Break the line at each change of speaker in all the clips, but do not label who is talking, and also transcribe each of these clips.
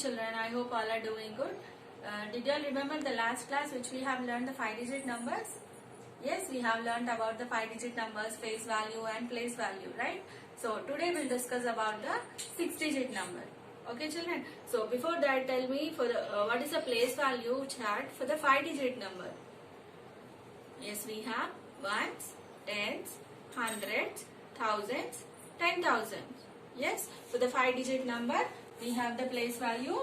children, I hope all are doing good. Did you all remember the last class which we have learned the 5-digit numbers? Yes, we have learned about the 5-digit numbers, face value and place value, right? So today we'll discuss about the 6-digit number. Okay children, so before that tell me for the, what is the place value chart for the 5-digit number? Yes, we have ones, tens, hundreds, thousands, 10,000. Yes, for the 5-digit number, we have the place value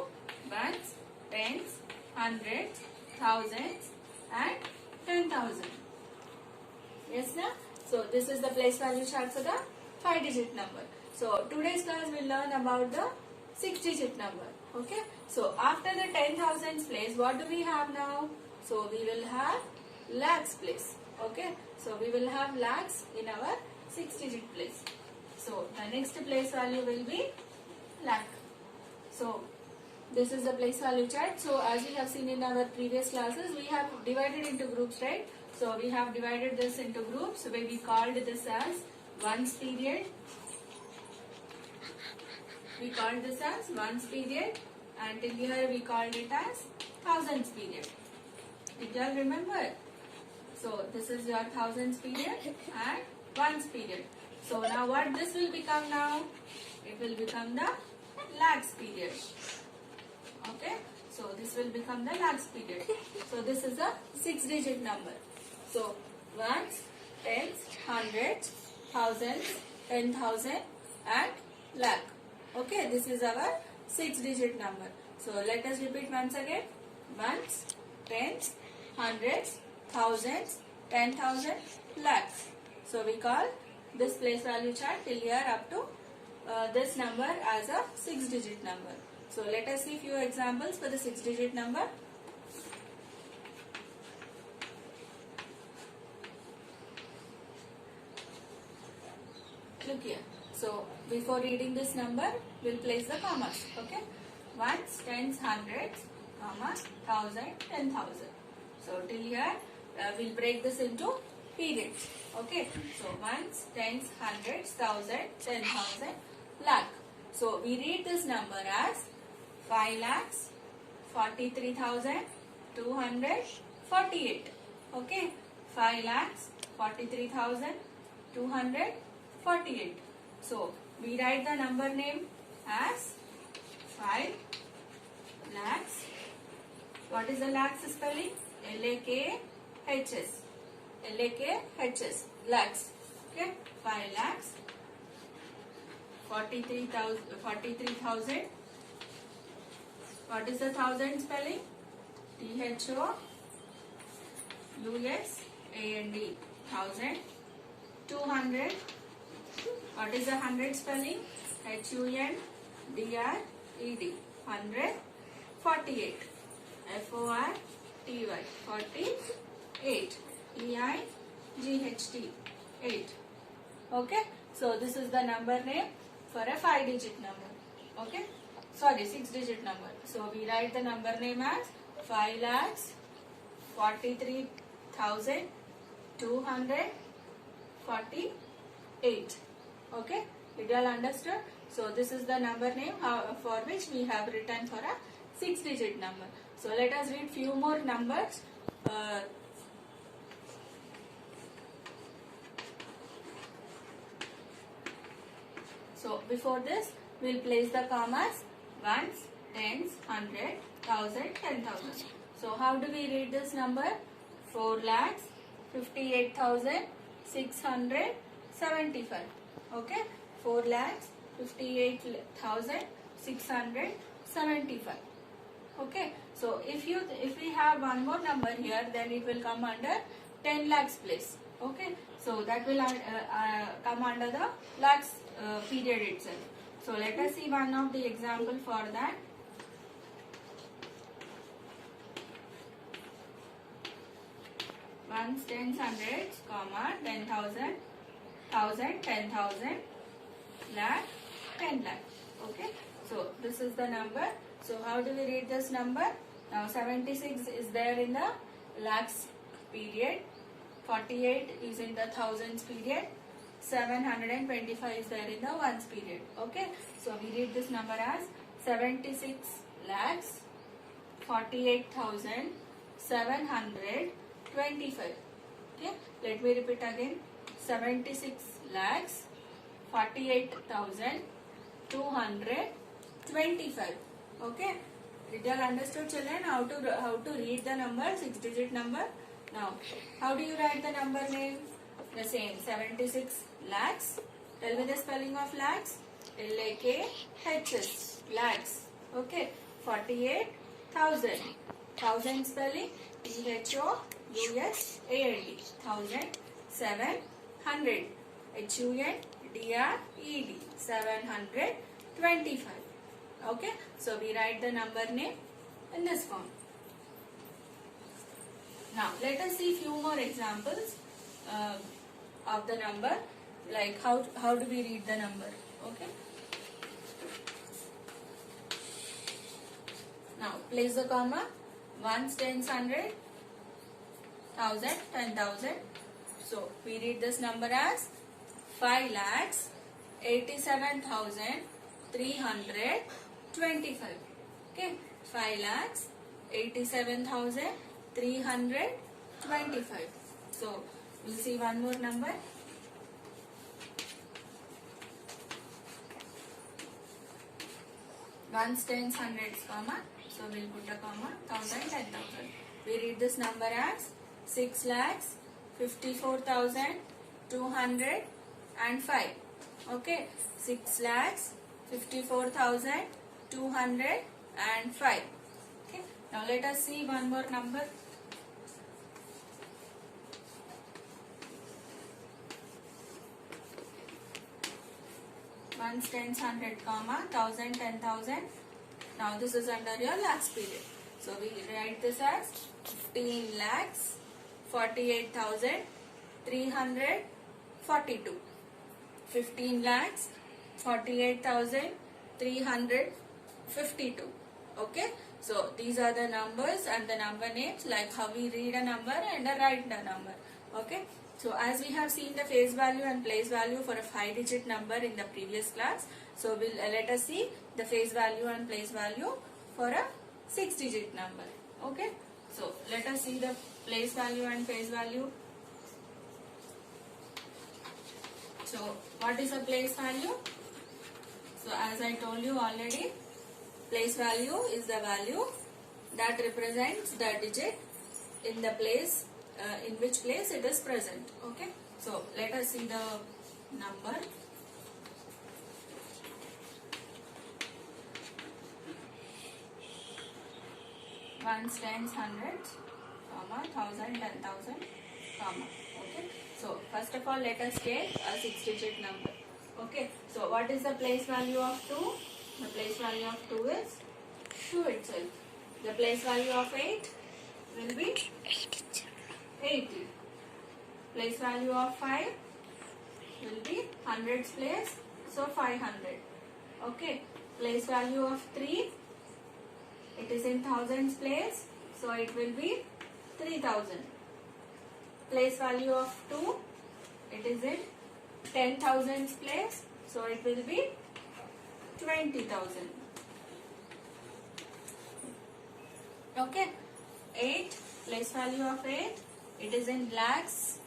ones, tens, hundreds, thousands, and 10,000. Yes, na? So this is the place value chart for the 5-digit number. So today's class will learn about the 6-digit number. Okay. So after the 10,000s place, what do we have now? So we will have lakhs place. Okay. So we will have lakhs in our 6-digit place. So the next place value will be lakh. So this is the place value chart. So as we have seen in our previous classes, we have divided into groups, right? So we have divided this into groups where we called this as ones period. We called this as ones period, and till here we called it as thousands period. Did you all remember? So this is your thousands period and ones period. So now what this will become now? It will become the lakhs period. Okay. So this will become the lakhs period. So this is a 6-digit number. So ones, tens, hundreds, thousands, 10,000 and lakh. Okay, this is our 6-digit number. So let us repeat once again. Ones, tens, hundreds, thousands, 10,000, lakhs. So we call this place value chart till here up to this number as a 6-digit number. So let us see few examples for the 6-digit number. Look here. So before reading this number, we'll place the commas. Okay. Ones, tens, hundreds, comma, thousand, 10,000. So till here, we'll break this into periods. Okay. So ones, tens, hundreds, thousand, 10,000, lakh. So we read this number as 5 lakhs 43,248. Okay. 5 lakhs 43,248. So we write the number name as 5 lakhs. What is the lakhs spelling? L-A-K-H-S. L-A-K-H-S. Lakhs. Okay. 5 lakhs 43,000. What is the thousand spelling? T-H-O-U-S-A-N-D. Thousand. 200. What is the hundred spelling? H-U-N-D-R-E-D. 100. 48. F-O-R-T-Y. 48. E-I-G-H-T. 8. Okay. So this is the number name for a 5-digit number. Okay. Sorry, 6-digit number. So we write the number name as 5 lakhs 43,248. Okay. Did you all understood? So this is the number name for which we have written for a 6-digit number. So let us read few more numbers. So before this, we'll place the commas ones, tens, 100, 1,000, 10,000. So how do we read this number? 4 lakhs 58,675. Okay, 4 lakhs 58,675. Okay, so if we have one more number here, then it will come under 10 lakhs place. Okay, so that will come under the lakhs period itself. So let us see one of the example for that. Ones, tens, hundreds, comma, 10,000, 1,000, 10,000, lakh, 10 lakh. Okay. So this is the number. So how do we read this number? Now 76 is there in the lakhs period. 48 is in the thousands period. 725 is there in the ones period. Okay. So we read this number as 76 lakhs 48,725. Okay, let me repeat again. 76 lakhs 48,225. Okay, did you all understood, children, how to read the number, 6-digit number? Now, how do you write the number name? The same, 76 lakhs. Tell me the spelling of lakhs. LAKHS, lakhs. Okay, 48,000. Thousand spelling THOUSAND. 1,700. HUNDRED. 725. Okay, so we write the number name in this form. Now let us see few more examples of the number, like how do we read the number. Okay, now place the comma. Ones, tens, hundred, thousand, 10,000. So we read this number as 5,87,325. Okay, 5,87,325. So we'll see one more number. Ones, tens, hundreds, comma. So we'll put a comma. 1,000, 10,000. We read this number as 6,54,205. Okay, 6,54,205. Okay, now let us see one more number. Ones, tens, hundred, comma, 1,000, 10,000. Now this is under your lakhs period. So we write this as 15 lakhs 48,342. 15 lakhs 48,352. Okay, so these are the numbers and the number names, like how we read a number and write the number. Okay, so as we have seen the face value and place value for a 5-digit number in the previous class, so we'll let us see the face value and place value for a 6-digit number. Okay, so let us see the place value and face value. So what is a place value? So as I told you already, place value is the value that represents the digit in the place in which place it is present. Okay, so let us see the number. Ones, tens, hundreds, comma, 1,000, 10,000, comma. Okay, so first of all let us take a 6-digit number. Okay, so what is the place value of 2? The place value of 2 is 2 itself. The place value of 8 will be 80. Place value of 5 will be hundreds place, so 500. Okay, place value of 3, it is in thousands place, so it will be 3,000. Place value of 2, it is in 10,000s place, so it will be 20,000. Okay, 8, place value of 8, it is in lakhs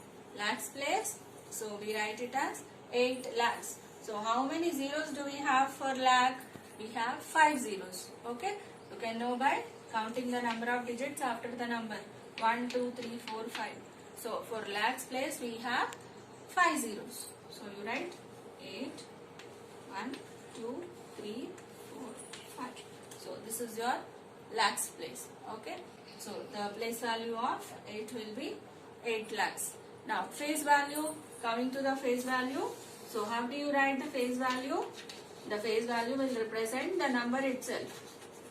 place, so we write it as 8 lakhs. So how many zeros do we have for lakh? We have 5 zeros. Okay, you can know by counting the number of digits after the number 1, 2, 3, 4, 5. So for lakhs place we have 5 zeros. So you write 8, 1, 2, 3, 4, 5. So this is your lakhs place. Okay, so the place value of 8 will be 8 lakhs. Now face value, coming to the face value. So how do you write the face value? The face value will represent the number itself.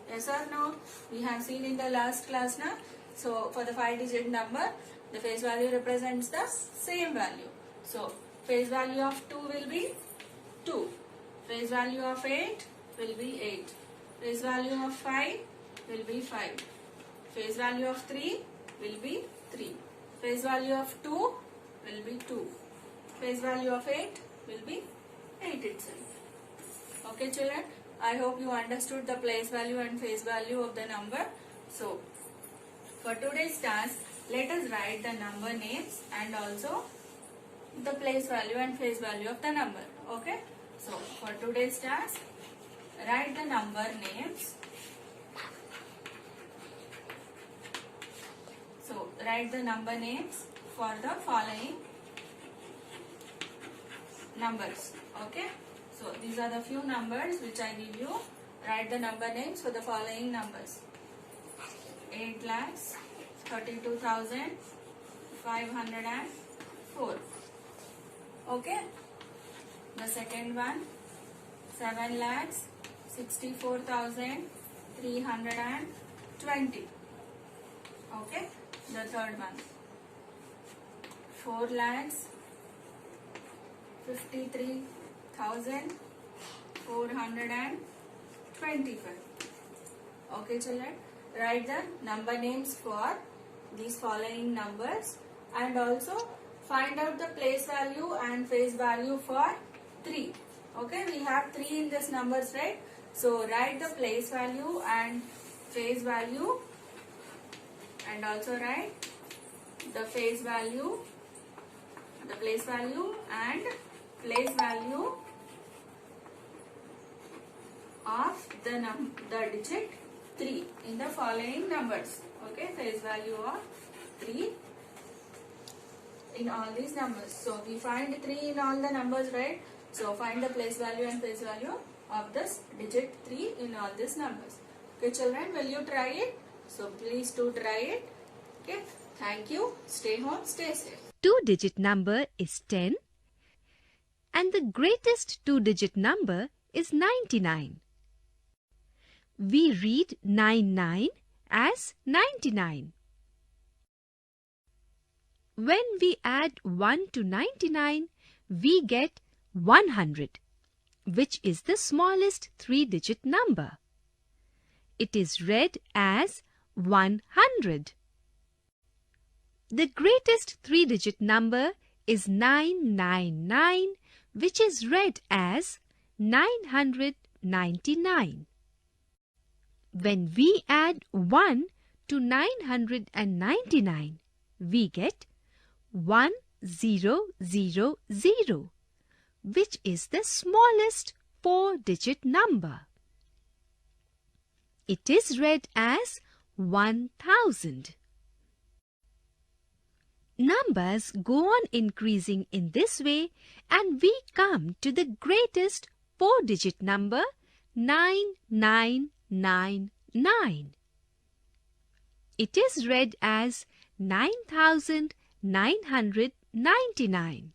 Yes or no? We have seen in the last class now. So for the 5-digit number, the face value represents the same value. So face value of 2 will be 2. Face value of 8 will be 8. Face value of 5 will be 5. Face value of 3 will be 3. Face value of 2 will be 2. Face value of 8 will be 8 itself. Okay children, I hope you understood the place value and face value of the number. So, for today's task, let us write the number names and also the place value and face value of the number. Okay? So, for today's task, write the number names. So, write the number names for the following numbers. Okay? So, these are the few numbers which I give you. Write the number names for the following numbers. 8,32,504. Okay? The second one, 7,64,320. Okay? The third one, 4,53,425. Okay, children? Write the number names for these following numbers and also find out the place value and face value for 3. Okay, we have 3 in this numbers, right? So, write the place value and face value and also write the face value, the place value and place value of the digit 3 in the following numbers. Okay, face value of 3 in all these numbers. So, we find 3 in all the numbers, right? So, find the place value and face value of this digit 3 in all these numbers. Okay, children, will you try it? So, please do try it. Okay, thank you. Stay home, stay safe.
2-digit number is 10 and the greatest 2-digit number is 99. We read 99 as 99. When we add 1 to 99, we get 100, which is the smallest 3-digit number. It is read as 100. The greatest 3-digit number is 999, which is read as 999. When we add 1 to 999, we get 1000, which is the smallest 4-digit number. It is read as 1000. Numbers go on increasing in this way and we come to the greatest 4-digit number 9999. It is read as 9999.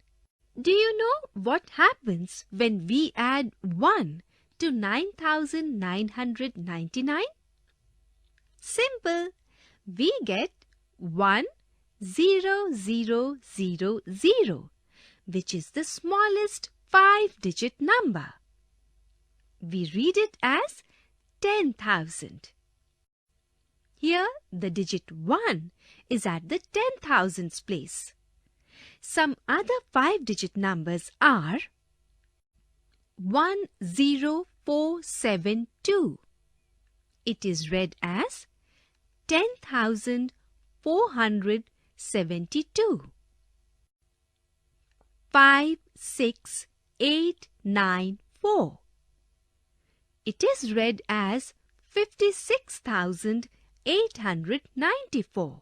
Do you know what happens when we add 1 to 9999? Simple. We get 1000, which is the smallest 5-digit number. We read it as 10,000. Here, the digit 1 is at the 10,000s place. Some other 5-digit numbers are 10472. It is read as 10,472. 56894. It is read as 56,894.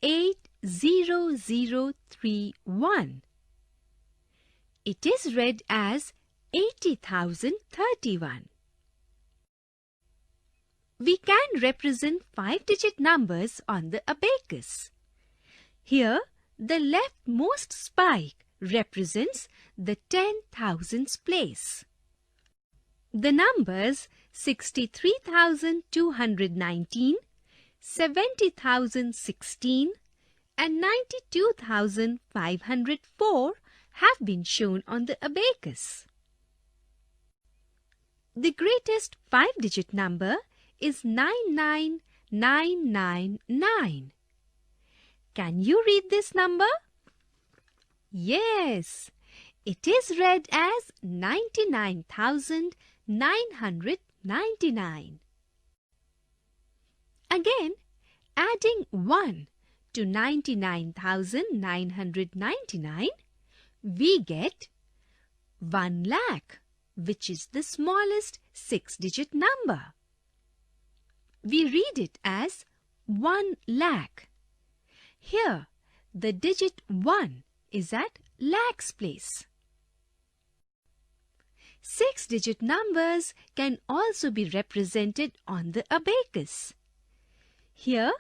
80,031. It is read as 80,031. We can represent 5-digit numbers on the abacus. Here, the leftmost spike represents the 10,000s place. The numbers 63,219, 70,016 and 92,504 have been shown on the abacus. The greatest 5-digit number is 99999. Can you read this number? Yes, it is read as 99,999. Again, adding 1 to 99,999, we get 1 lakh, which is the smallest 6-digit number. We read it as 1 lakh. Here, the digit 1 is at lakhs place. 6-digit numbers can also be represented on the abacus. Here,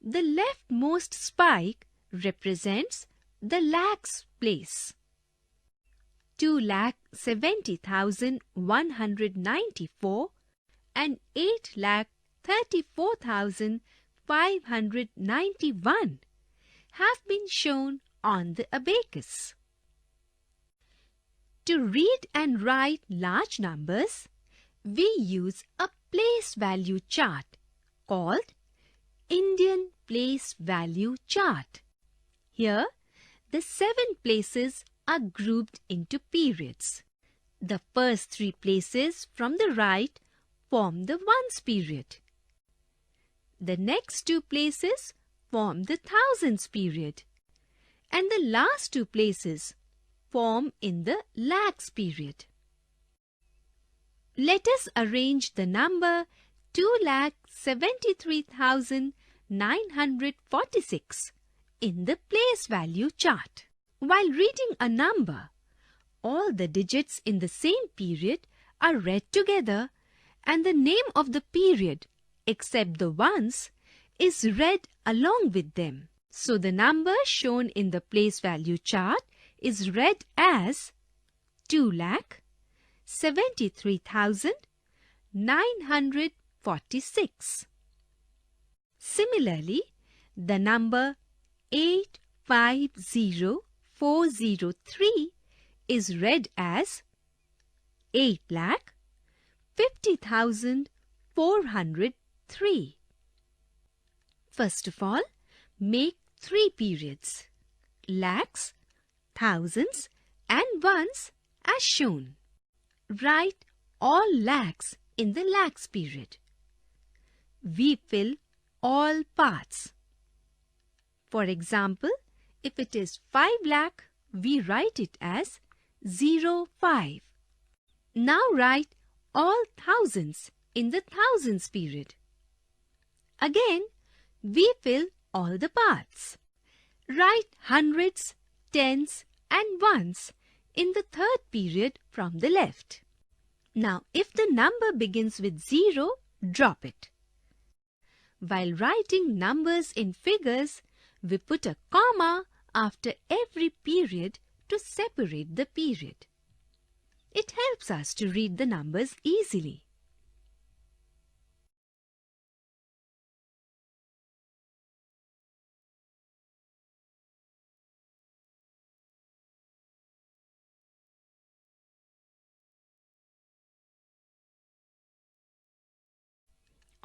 the leftmost spike represents the lakhs place. 2,70,194 and 8,34,591 have been shown on the abacus. To read and write large numbers, we use a place value chart called Indian Place Value Chart. Here, the 7 places are grouped into periods. The first 3 places from the right form the ones period. The next 2 places form the thousands period. And the last 2 places form in the lakhs period. Let us arrange the number 2,73,946 in the place value chart. While reading a number, all the digits in the same period are read together and the name of the period, except the ones, is read along with them. So the number shown in the place value chart is read as 2,73,946. Similarly, the number 850,403 is read as 8,50,403. First of all, make 3 periods, lakhs, thousands and ones as shown. Write all lakhs in the lakhs period. We fill all parts. For example, if it is 5 lakh, we write it as 05. Now write all thousands in the thousands period. Again, we fill all the parts. Write hundreds, tens and ones in the third period from the left. Now, if the number begins with 0, drop it. While writing numbers in figures, we put a comma after every period to separate the period. It helps us to read the numbers easily.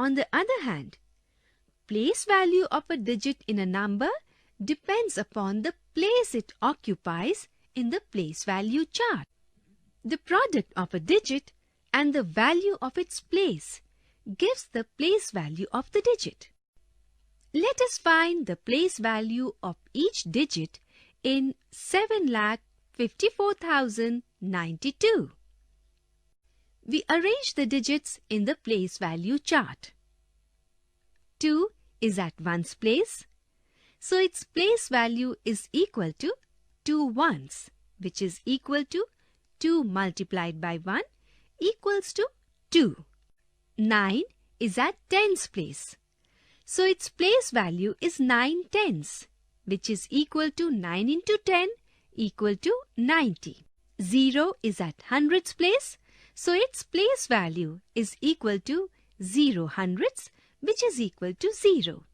On the other hand, place value of a digit in a number depends upon the place it occupies in the place value chart. The product of a digit and the value of its place gives the place value of the digit. Let us find the place value of each digit in 7,54,092. We arrange the digits in the place value chart. 2 is at ones place, so its place value is equal to 2 ones, which is equal to 2 multiplied by 1 equals to 2. 9 is at tens place, so its place value is 9 tens, which is equal to 9 into 10 equal to 90. 0 is at hundreds place, so its place value is equal to 0 hundredths, which is equal to 0.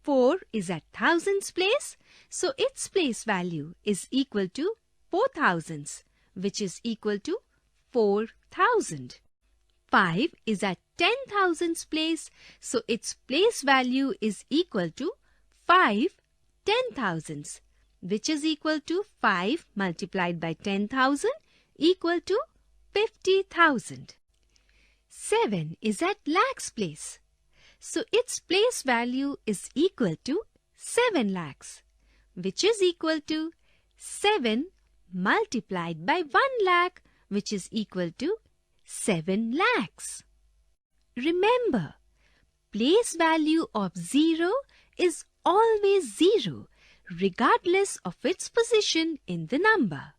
4 is at thousands place, so its place value is equal to 4 thousandths, which is equal to 4,000. 5 is at 10 thousandths place, so its place value is equal to 5 ten thousandths, which is equal to 5 multiplied by 10,000 equal to 50,000. 7 is at lakhs place. So its place value is equal to 7 lakhs, which is equal to 7 multiplied by 1 lakh, which is equal to 7 lakhs. Remember, place value of 0 is always 0, regardless of its position in the number.